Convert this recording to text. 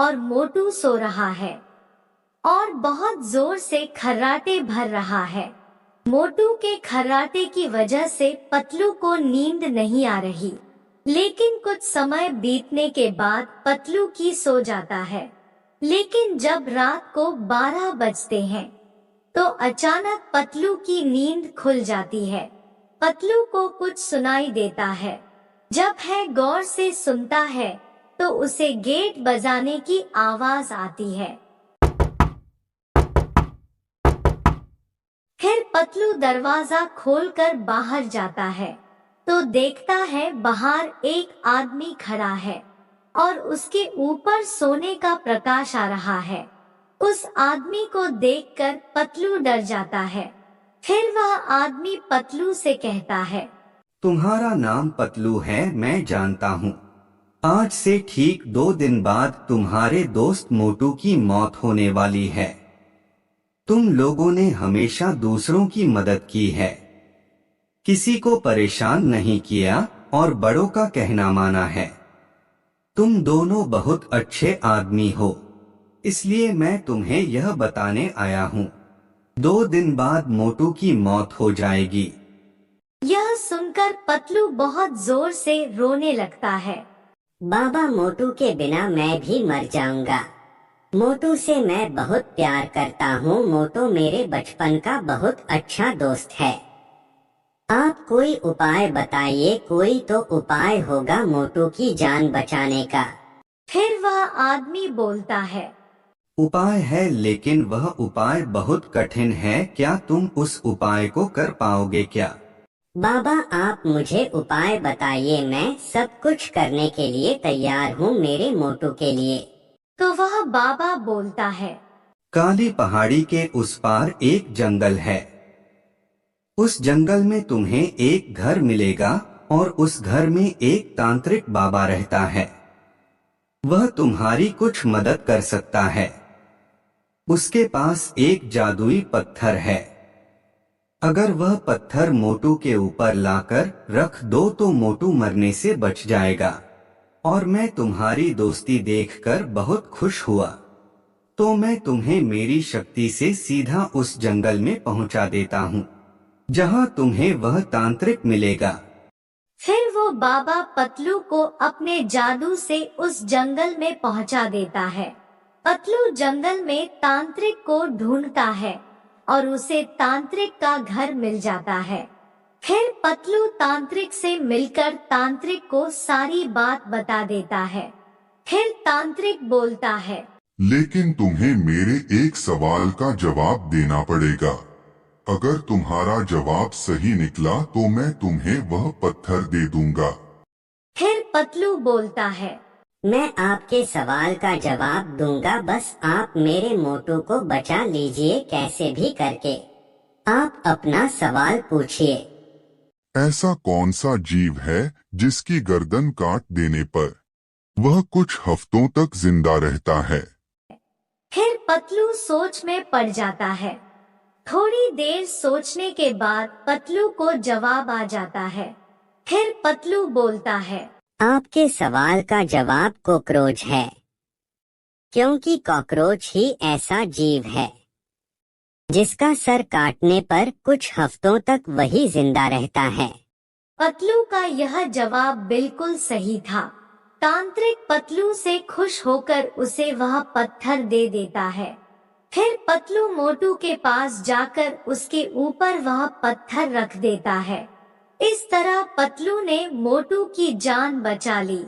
और मोटू सो रहा है और बहुत जोर से खर्राटे भर रहा है। मोटू के खर्राटे की वजह से पतलू को नींद नहीं आ रही, लेकिन कुछ समय बीतने के बाद पतलू की सो जाता है। लेकिन जब रात को 12 बजते हैं तो अचानक पतलू की नींद खुल जाती है। पतलू को कुछ सुनाई देता है। जब है गौर से सुनता है तो उसे गेट बजाने की आवाज आती है। फिर पतलू दरवाजा खोलकर बाहर जाता है तो देखता है बाहर एक आदमी खड़ा है और उसके ऊपर सोने का प्रकाश आ रहा है। उस आदमी को देखकर पतलू डर जाता है। फिर वह आदमी पतलू से कहता है, तुम्हारा नाम पतलू है, मैं जानता हूँ। आज से ठीक 2 दिन बाद तुम्हारे दोस्त मोटू की मौत होने वाली है। तुम लोगों ने हमेशा दूसरों की मदद की है, किसी को परेशान नहीं किया और बड़ों का कहना माना है। तुम दोनों बहुत अच्छे आदमी हो, इसलिए मैं तुम्हें यह बताने आया हूँ। 2 दिन बाद मोटू की मौत हो जाएगी। यह सुनकर पतलू बहुत जोर से रोने लगता है। बाबा, मोटू के बिना मैं भी मर जाऊंगा। मोटू से मैं बहुत प्यार करता हूँ। मोटू मेरे बचपन का बहुत अच्छा दोस्त है। आप कोई उपाय बताइए, कोई तो उपाय होगा मोटू की जान बचाने का। फिर वह आदमी बोलता है, उपाय है, लेकिन वह उपाय बहुत कठिन है। क्या तुम उस उपाय को कर पाओगे क्या? बाबा, आप मुझे उपाय बताइए, मैं सब कुछ करने के लिए तैयार हूँ मेरे मोटू के लिए। तो वह बाबा बोलता है, काली पहाड़ी के उस पार एक जंगल है। उस जंगल में तुम्हें एक घर मिलेगा और उस घर में एक तांत्रिक बाबा रहता है। वह तुम्हारी कुछ मदद कर सकता है। उसके पास एक जादुई पत्थर है। अगर वह पत्थर मोटू के ऊपर लाकर रख दो तो मोटू मरने से बच जाएगा। और मैं तुम्हारी दोस्ती देखकर बहुत खुश हुआ, तो मैं तुम्हें मेरी शक्ति से सीधा उस जंगल में पहुंचा देता हूं, जहां तुम्हें वह तांत्रिक मिलेगा। फिर वो बाबा पतलू को अपने जादू से उस जंगल में पहुंचा देता है। पतलू जंगल में तांत्रिक को ढूंढता है और उसे तांत्रिक का घर मिल जाता है। फिर पतलू तांत्रिक से मिलकर तांत्रिक को सारी बात बता देता है। फिर तांत्रिक बोलता है, लेकिन तुम्हें मेरे एक सवाल का जवाब देना पड़ेगा। अगर तुम्हारा जवाब सही निकला तो मैं तुम्हें वह पत्थर दे दूंगा। फिर पतलू बोलता है, मैं आपके सवाल का जवाब दूंगा, बस आप मेरे मोटू को बचा लीजिए कैसे भी करके। आप अपना सवाल पूछिए। ऐसा कौन सा जीव है जिसकी गर्दन काट देने पर वह कुछ हफ्तों तक जिंदा रहता है? फिर पतलू सोच में पड़ जाता है। थोड़ी देर सोचने के बाद पतलू को जवाब आ जाता है। फिर पतलू बोलता है, आपके सवाल का जवाब कॉकरोच है, क्योंकि कॉकरोच ही ऐसा जीव है जिसका सर काटने पर कुछ हफ्तों तक वही जिंदा रहता है। पतलू का यह जवाब बिल्कुल सही था। तांत्रिक पतलू से खुश होकर उसे वह पत्थर दे देता है। फिर पतलू मोटू के पास जाकर उसके ऊपर वह पत्थर रख देता है। इस तरह पतलू ने मोटू की जान बचा ली।